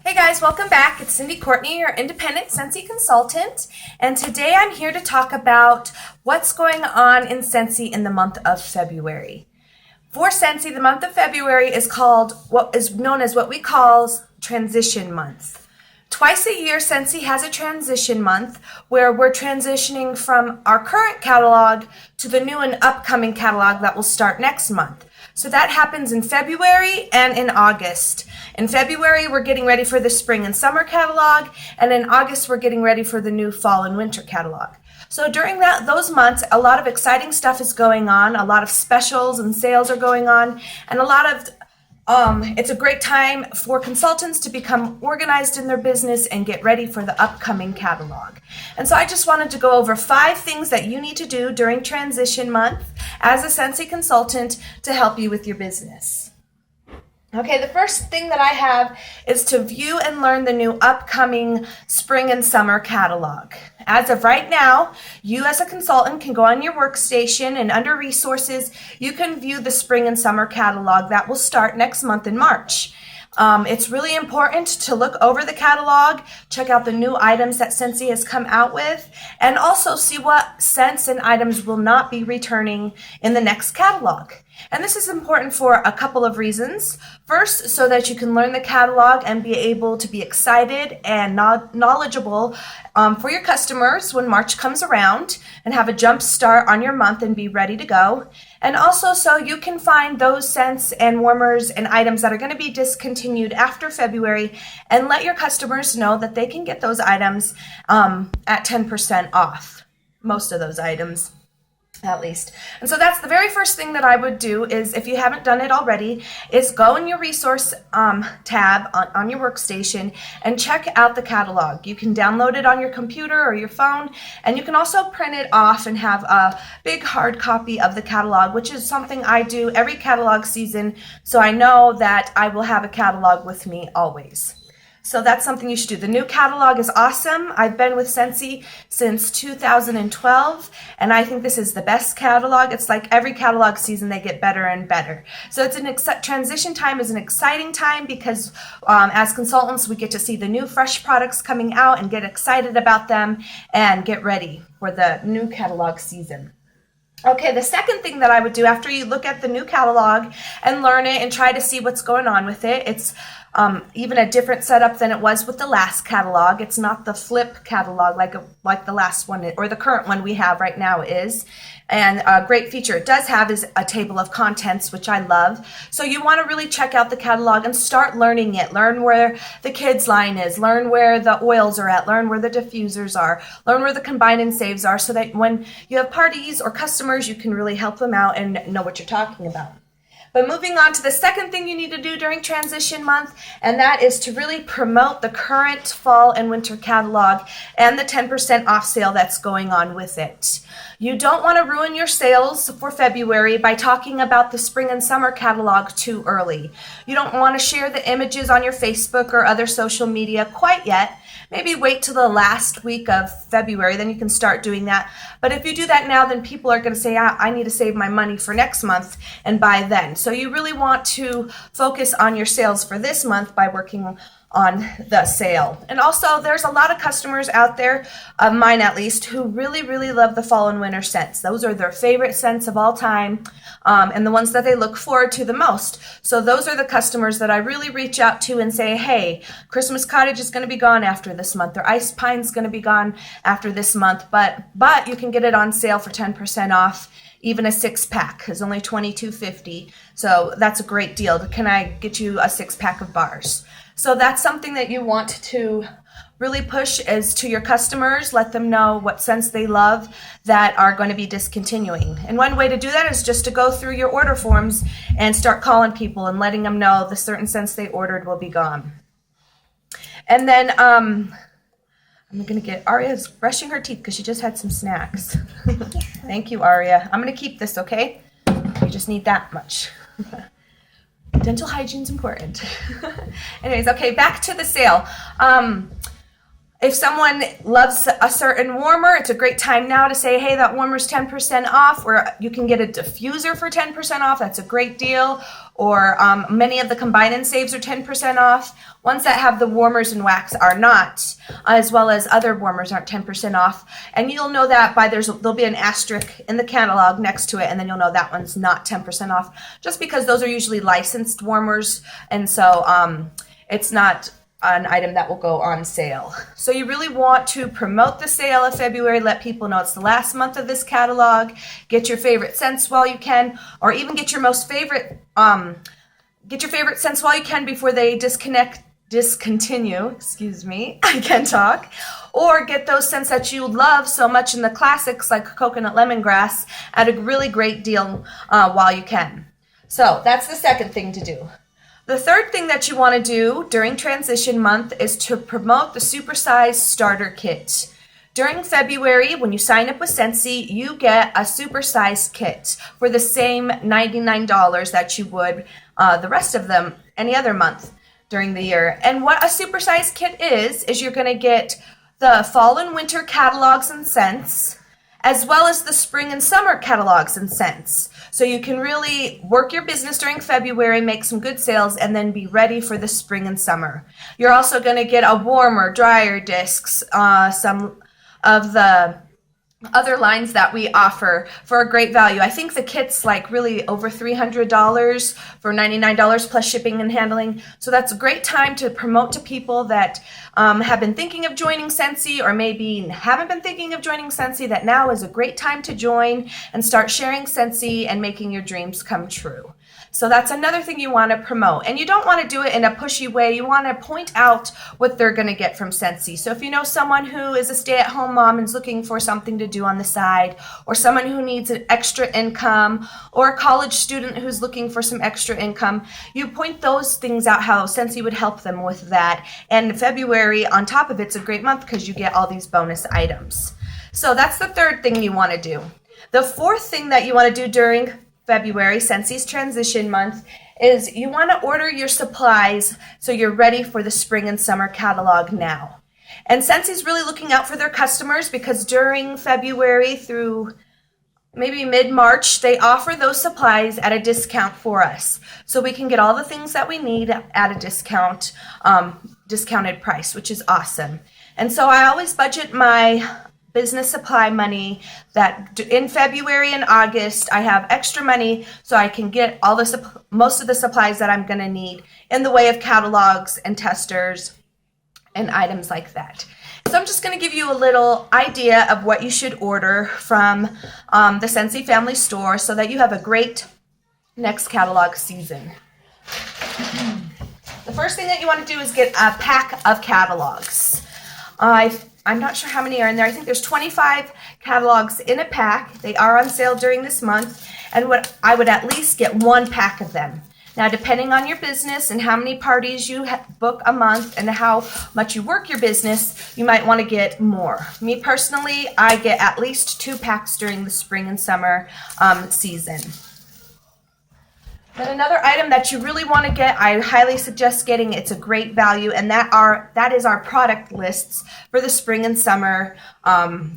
Hey guys, welcome back. It's Cindy Courtney, your independent Scentsy consultant, and today I'm here to talk about what's going on in Scentsy in the month of February. For Scentsy, the month of February is called what is known as what we call Transition Month. Twice a year, Scentsy has a transition month where we're transitioning from our current catalog to the new and upcoming catalog that will start next month. So that happens in February and in August. In February, we're getting ready for the spring and summer catalog, and in August, we're getting ready for the new fall and winter catalog. So during those months, a lot of exciting stuff is going on, a lot of specials and sales are going on, and it's a great time for consultants to become organized in their business and get ready for the upcoming catalog. And so I just wanted to go over 5 things that you need to do during transition month as a Scentsy consultant to help you with your business. Okay, the first thing that I have is to view and learn the new upcoming spring and summer catalog. As of right now, you as a consultant can go on your workstation and under resources, you can view the spring and summer catalog that will start next month in March. It's really important to look over the catalog, check out the new items that Scentsy has come out with, and also see what scents and items will not be returning in the next catalog. And this is important for a couple of reasons. First, so that you can learn the catalog and be able to be excited and knowledgeable for your customers when March comes around and have a jump start on your month and be ready to go. And also so you can find those scents and warmers and items that are going to be discontinued after February and let your customers know that they can get those items at 10% off, most of those items. At least. And so that's the very first thing that I would do is, if you haven't done it already, is go in your resource tab on your workstation and check out the catalog. You can download it on your computer or your phone, and you can also print it off and have a big hard copy of the catalog, which is something I do every catalog season, so I know that I will have a catalog with me always. So that's something you should do. The new catalog is awesome. I've been with Scentsy since 2012, and I think this is the best catalog. It's like every catalog season they get better and better. So transition time is an exciting time because as consultants we get to see the new fresh products coming out and get excited about them and get ready for the new catalog season. Okay, the second thing that I would do after you look at the new catalog and learn it and try to see what's going on with it, it's even a different setup than it was with the last catalog. It's not the flip catalog like the last one or the current one we have right now is. And a great feature it does have is a table of contents, which I love. So you want to really check out the catalog and start learning it. Learn where the kids line is, learn where the oils are at, learn where the diffusers are, learn where the combine and saves are, so that when you have parties or customers, you can really help them out and know what you're talking about. But moving on to the second thing you need to do during transition month, and that is to really promote the current fall and winter catalog and the 10% off sale that's going on with it. You don't want to ruin your sales for February by talking about the spring and summer catalog too early. You don't want to share the images on your Facebook or other social media quite yet. Maybe wait till the last week of February, then you can start doing that. But if you do that now, then people are going to say, I need to save my money for next month and buy then. So you really want to focus on your sales for this month by working on the sale. And also, there's a lot of customers out there, mine at least, who really, really love the fall and winter scents. Those are their favorite scents of all time, and the ones that they look forward to the most. So those are the customers that I really reach out to and say, hey, Christmas Cottage is going to be gone after this month, or Ice Pine's going to be gone after this month, but you can get it on sale for 10% off. Even a 6-pack is only $22.50, so that's a great deal. Can I get you a 6-pack of bars? So that's something that you want to really push as to your customers. Let them know what scents they love that are going to be discontinuing. And one way to do that is just to go through your order forms and start calling people and letting them know the certain scents they ordered will be gone. And then I'm going to get Aria's brushing her teeth because she just had some snacks. Thank you, Aria. I'm going to keep this, okay? You just need that much. Dental hygiene's important. Anyways, okay, back to the sale. If someone loves a certain warmer, it's a great time now to say, hey, that warmer's 10% off, or you can get a diffuser for 10% off. That's a great deal. or many of the combine and saves are 10% off. Ones that have the warmers and wax are not, as well as other warmers aren't 10% off. And you'll know that by there'll be an asterisk in the catalog next to it, and then you'll know that one's not 10% off, just because those are usually licensed warmers, and so it's not an item that will go on sale. So you really want to promote the sale of February, let people know it's the last month of this catalog, get your favorite scents while you can, or even get your favorite scents while you can before they discontinue, excuse me, I can talk, or get those scents that you love so much in the classics like coconut lemongrass at a really great deal while you can. So that's the second thing to do. The third thing that you want to do during transition month is to promote the supersized starter kit. During February, when you sign up with Scentsy, you get a supersized kit for the same $99 that you would the rest of them any other month during the year. And what a supersized kit is you're going to get the fall and winter catalogs and scents, as well as the spring and summer catalogs and scents. So you can really work your business during February, make some good sales, and then be ready for the spring and summer. You're also going to get a warmer, dryer discs, some of the other lines that we offer for a great value. I think the kit's like really over $300 for $99 plus shipping and handling. So that's a great time to promote to people that have been thinking of joining Scentsy, or maybe haven't been thinking of joining Scentsy, that now is a great time to join and start sharing Scentsy and making your dreams come true. So that's another thing you want to promote. And you don't want to do it in a pushy way. You want to point out what they're going to get from Scentsy. So if you know someone who is a stay-at-home mom and is looking for something to do on the side, or someone who needs an extra income, or a college student who's looking for some extra income, you point those things out, how Scentsy would help them with that. And February, on top of it's a great month because you get all these bonus items. So that's the third thing you want to do. The fourth thing that you want to do during February, Scentsy's transition month, is you want to order your supplies so you're ready for the spring and summer catalog now. And Scentsy's really looking out for their customers, because during February through maybe mid-March, they offer those supplies at a discount for us. So we can get all the things that we need at a discounted price, which is awesome. And so I always budget my business supply money that in February and August I have extra money so I can get all the most of the supplies that I'm going to need in the way of catalogs and testers and items like that. So I'm just going to give you a little idea of what you should order from the Scentsy family store so that you have a great next catalog season. The first thing that you want to do is get a pack of catalogs. I'm not sure how many are in there. I think there's 25 catalogs in a pack. They are on sale during this month, and I would at least get one pack of them. Now, depending on your business and how many parties you book a month and how much you work your business, you might want to get more. Me personally, I get at least 2 packs during the spring and summer season. Then another item that you really want to get, I highly suggest getting, it's a great value, and that is our product lists for the spring and summer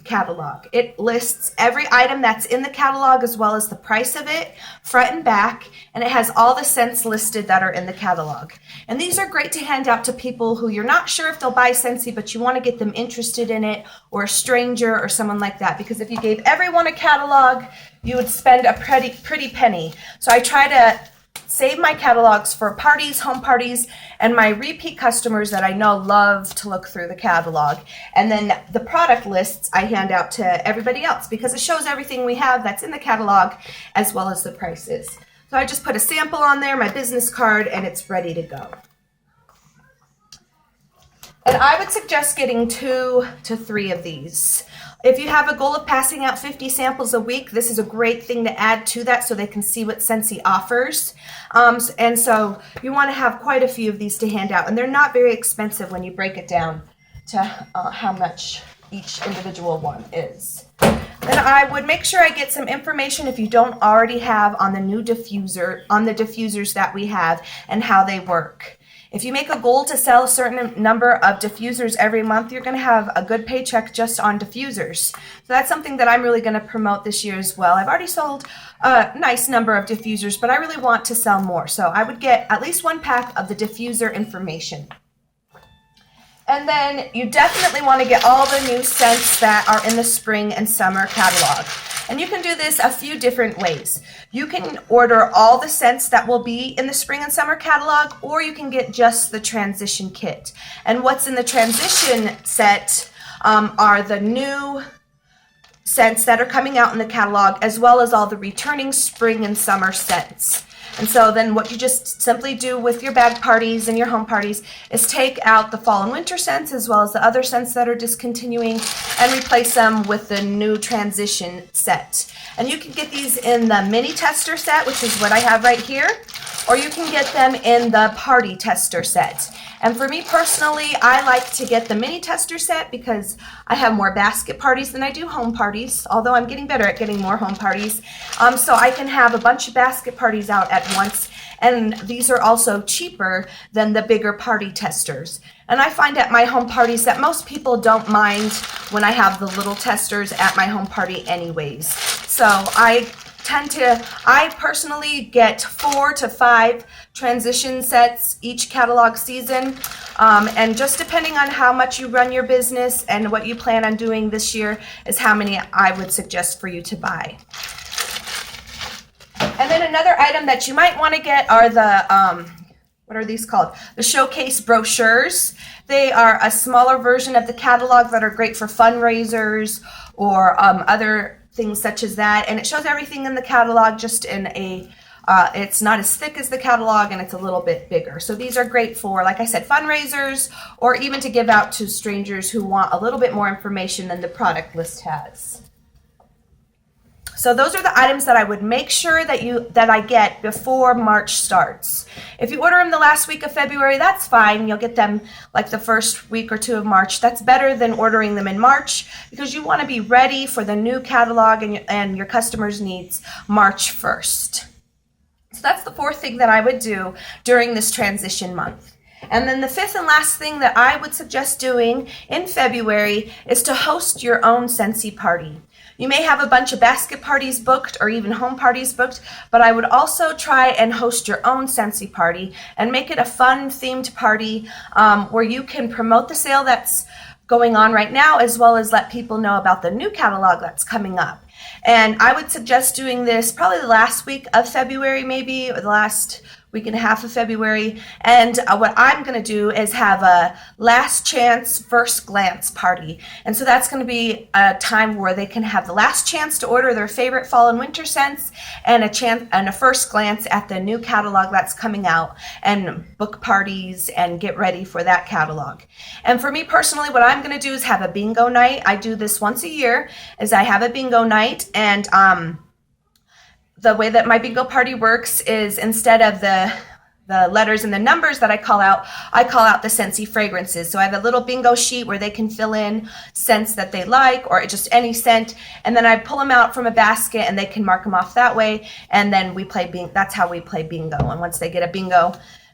catalog. It lists every item that's in the catalog as well as the price of it, front and back, and it has all the scents listed that are in the catalog. And these are great to hand out to people who you're not sure if they'll buy Scentsy, but you want to get them interested in it, or a stranger or someone like that, because if you gave everyone a catalog, you would spend a pretty penny. So I try to save my catalogs for parties, home parties, and my repeat customers that I know love to look through the catalog. And then the product lists I hand out to everybody else, because it shows everything we have that's in the catalog as well as the prices. So I just put a sample on there, my business card, and it's ready to go. And I would suggest getting 2 to 3 of these. If you have a goal of passing out 50 samples a week, this is a great thing to add to that so they can see what Scentsy offers. And so you want to have quite a few of these to hand out. And they're not very expensive when you break it down to how much each individual one is. Then I would make sure I get some information, if you don't already have, on the new diffuser, on the diffusers that we have and how they work. If you make a goal to sell a certain number of diffusers every month, you're going to have a good paycheck just on diffusers. So that's something that I'm really going to promote this year as well. I've already sold a nice number of diffusers, but I really want to sell more. So I would get at least 1 pack of the diffuser information. And then you definitely want to get all the new scents that are in the spring and summer catalog. And you can do this a few different ways. You can order all the scents that will be in the spring and summer catalog, or you can get just the transition kit. And what's in the transition set are the new scents that are coming out in the catalog, as well as all the returning spring and summer scents. And so then what you just simply do with your bag parties and your home parties is take out the fall and winter scents as well as the other scents that are discontinuing and replace them with the new transition set. And you can get these in the mini tester set, which is what I have right here, or you can get them in the party tester set. And for me personally, I like to get the mini tester set because I have more basket parties than I do home parties, although I'm getting better at getting more home parties. So I can have a bunch of basket parties out at once, and these are also cheaper than the bigger party testers. And I find at my home parties that most people don't mind when I have the little testers at my home party anyways. So I personally get 4 to 5 transition sets each catalog season, and just depending on how much you run your business and what you plan on doing this year is how many I would suggest for you to buy. And then another item that you might want to get are the what are these called? The showcase brochures. They are a smaller version of the catalog that are great for fundraisers or other things such as that, and it shows everything in the catalog just in a it's not as thick as the catalog, and it's a little bit bigger. So these are great for, like I said, fundraisers, or even to give out to strangers who want a little bit more information than the product list has. So those are the items that I would make sure that I get before March starts. If you order them the last week of February, that's fine. You'll get them like the first week or 2 of March. That's better than ordering them in March because you want to be ready for the new catalog and your customers' needs March 1st. So that's the 4th thing that I would do during this transition month. And then the 5th and last thing that I would suggest doing in February is to host your own Scentsy party. You may have a bunch of basket parties booked or even home parties booked, but I would also try and host your own Scentsy party and make it a fun themed party where you can promote the sale that's going on right now, as well as let people know about the new catalog that's coming up. And I would suggest doing this probably the last week of February, maybe, or the last week and a half of February. And what I'm going to do is have a last chance first glance party. And so that's going to be a time where they can have the last chance to order their favorite fall and winter scents and a first glance at the new catalog that's coming out and book parties and get ready for that catalog. And for me personally, what I'm going to do is have a bingo night. I do this once a year, is I have a bingo night, and the way that my bingo party works is instead of the letters and the numbers that I call out the Scentsy fragrances. So I have a little bingo sheet where they can fill in scents that they like or just any scent, and then I pull them out from a basket and they can mark them off that way, and then we play bingo. That's how we play bingo. And once they get a bingo,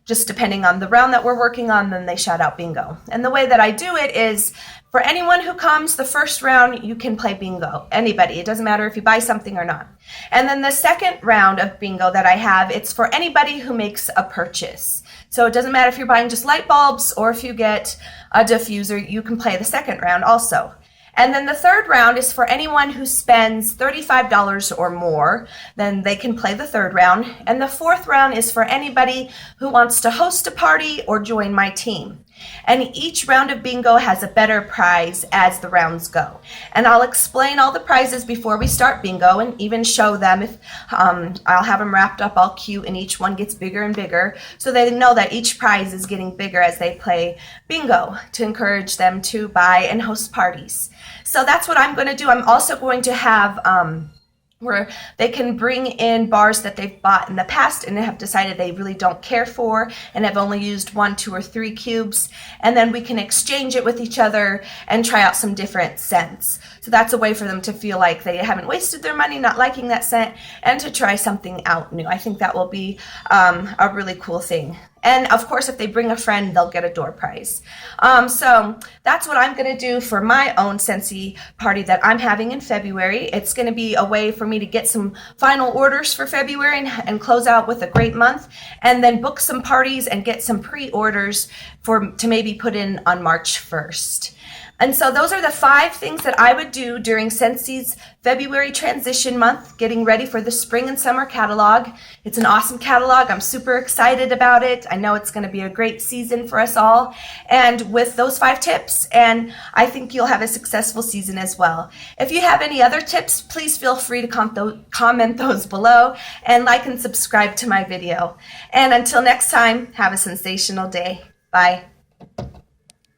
just depending on the round that we're working on, then they shout out bingo. And the way that I do it is for anyone who comes the first round, you can play bingo. Anybody. It doesn't matter if you buy something or not. And then the second round of bingo that I have, it's for anybody who makes a purchase. So it doesn't matter if you're buying just light bulbs or if you get a diffuser, you can play the second round also. And then the third round is for anyone who spends $35 or more, then they can play the third round. And the fourth round is for anybody who wants to host a party or join my team. And each round of bingo has a better prize as the rounds go. And I'll explain all the prizes before we start bingo and even show them. If I'll have them wrapped up all cute, and each one gets bigger and bigger, so they know that each prize is getting bigger as they play bingo to encourage them to buy and host parties. So that's what I'm going to do. I'm also going to have where they can bring in bars that they've bought in the past and have decided they really don't care for and have only used 1, 2, or 3 cubes, and then we can exchange it with each other and try out some different scents. So that's a way for them to feel like they haven't wasted their money not liking that scent and to try something out new. I think that will be a really cool thing. And of course, if they bring a friend, they'll get a door prize. So that's what I'm going to do for my own Scentsy party that I'm having in February. It's going to be a way for me to get some final orders for February and close out with a great month, and then book some parties and get some pre-orders to maybe put in on March 1st. And so those are the 5 things that I would do during Scentsy's February transition month, getting ready for the spring and summer catalog. It's an awesome catalog. I'm super excited about it. I know it's going to be a great season for us all. And with those 5 tips, and I think you'll have a successful season as well. If you have any other tips, please feel free to comment those below, and like and subscribe to my video. And until next time, have a sensational day. Bye.